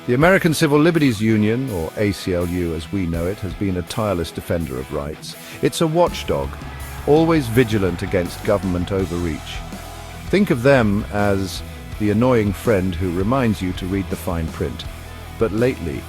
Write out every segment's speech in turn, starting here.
The American Civil Liberties Union, or ACLU as we know it, has been a tireless defender of rights. It's a watchdog, always vigilant against government overreach. Think of them as the annoying friend who reminds you to read the fine print. But lately,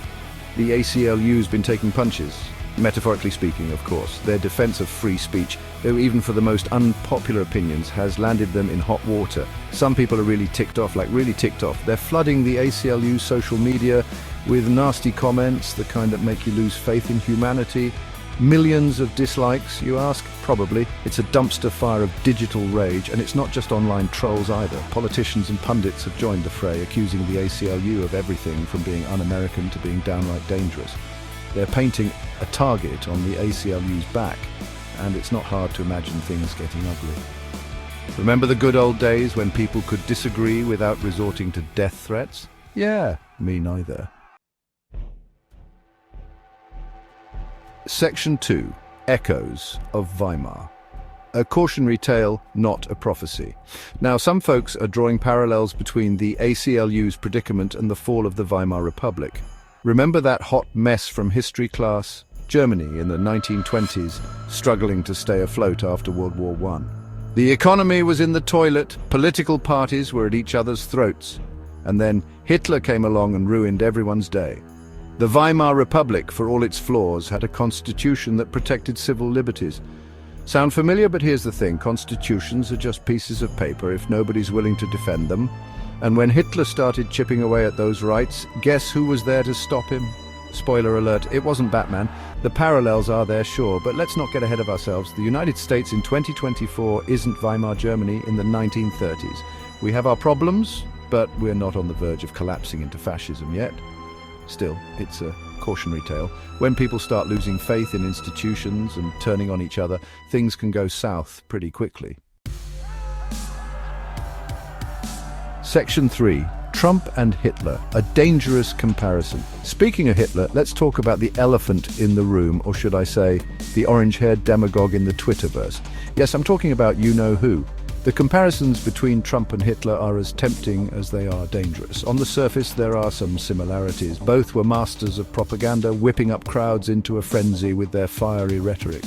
the ACLU's been taking punches. Metaphorically speaking, of course. Their defense of free speech, though even for the most unpopular opinions, has landed them in hot water. Some people are really ticked off, like really ticked off. They're flooding the ACLU social media with nasty comments, the kind that make you lose faith in humanity. Millions of dislikes, you ask? Probably. It's a dumpster fire of digital rage, and it's not just online trolls either. Politicians and pundits have joined the fray, accusing the ACLU of everything from being un-American to being downright dangerous. They're painting a target on the ACLU's back, and it's not hard to imagine things getting ugly. Remember the good old days when people could disagree without resorting to death threats? Yeah, me neither. Section 2. Echoes of Weimar. A cautionary tale, not a prophecy. Now, some folks are drawing parallels between the ACLU's predicament and the fall of the Weimar Republic. Remember that hot mess from history class? Germany in the 1920s, struggling to stay afloat after World War I. The economy was in the toilet, political parties were at each other's throats, and then Hitler came along and ruined everyone's day. The Weimar Republic, for all its flaws, had a constitution that protected civil liberties. Sound familiar? But here's the thing, constitutions are just pieces of paper if nobody's willing to defend them. And when Hitler started chipping away at those rights, guess who was there to stop him? Spoiler alert, it wasn't Batman. The parallels are there, sure, but let's not get ahead of ourselves. The United States in 2024 isn't Weimar Germany in the 1930s. We have our problems, but we're not on the verge of collapsing into fascism yet. Still, it's a cautionary tale. When people start losing faith in institutions and turning on each other, things can go south pretty quickly. Section 3. Trump and Hitler, a dangerous comparison. Speaking of Hitler, let's talk about the elephant in the room, or should I say, the orange-haired demagogue in the Twitterverse. Yes, I'm talking about you-know-who. The comparisons between Trump and Hitler are as tempting as they are dangerous. On the surface, there are some similarities. Both were masters of propaganda, whipping up crowds into a frenzy with their fiery rhetoric.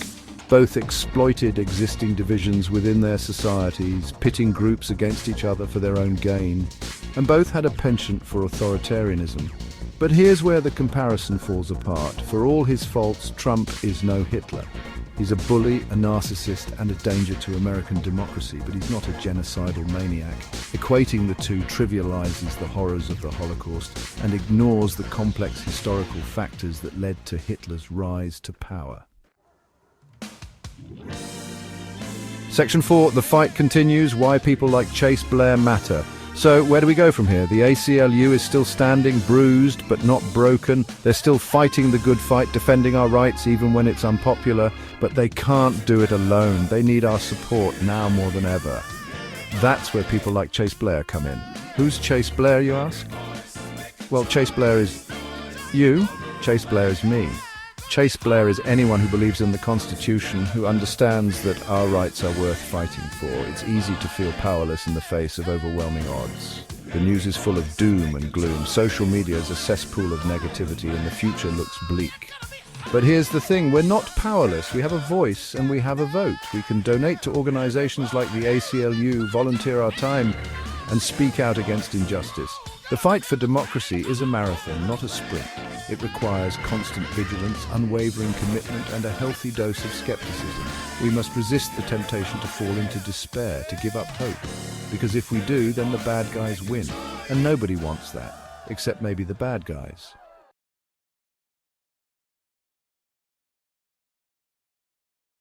Both exploited existing divisions within their societies, pitting groups against each other for their own gain. And both had a penchant for authoritarianism. But here's where the comparison falls apart. For all his faults, Trump is no Hitler. He's a bully, a narcissist, and a danger to American democracy, but he's not a genocidal maniac. Equating the two trivializes the horrors of the Holocaust and ignores the complex historical factors that led to Hitler's rise to power. Section 4. The fight continues. Why people like Chase Blair matter. So, where do we go from here? The ACLU is still standing, bruised but not broken. They're still fighting the good fight, defending our rights even when it's unpopular, but they can't do it alone. They need our support now more than ever. That's where people like Chase Blair come in. Who's Chase Blair, you ask? Well, Chase Blair is you. Chase Blair is me. Chase Blair is anyone who believes in the Constitution, who understands that our rights are worth fighting for. It's easy to feel powerless in the face of overwhelming odds. The news is full of doom and gloom. Social media is a cesspool of negativity, and the future looks bleak. But here's the thing, we're not powerless. We have a voice and we have a vote. We can donate to organizations like the ACLU, volunteer our time, and speak out against injustice. The fight for democracy is a marathon, not a sprint. It requires constant vigilance, unwavering commitment, and a healthy dose of skepticism. We must resist the temptation to fall into despair, to give up hope. Because if we do, then the bad guys win. And nobody wants that, except maybe the bad guys.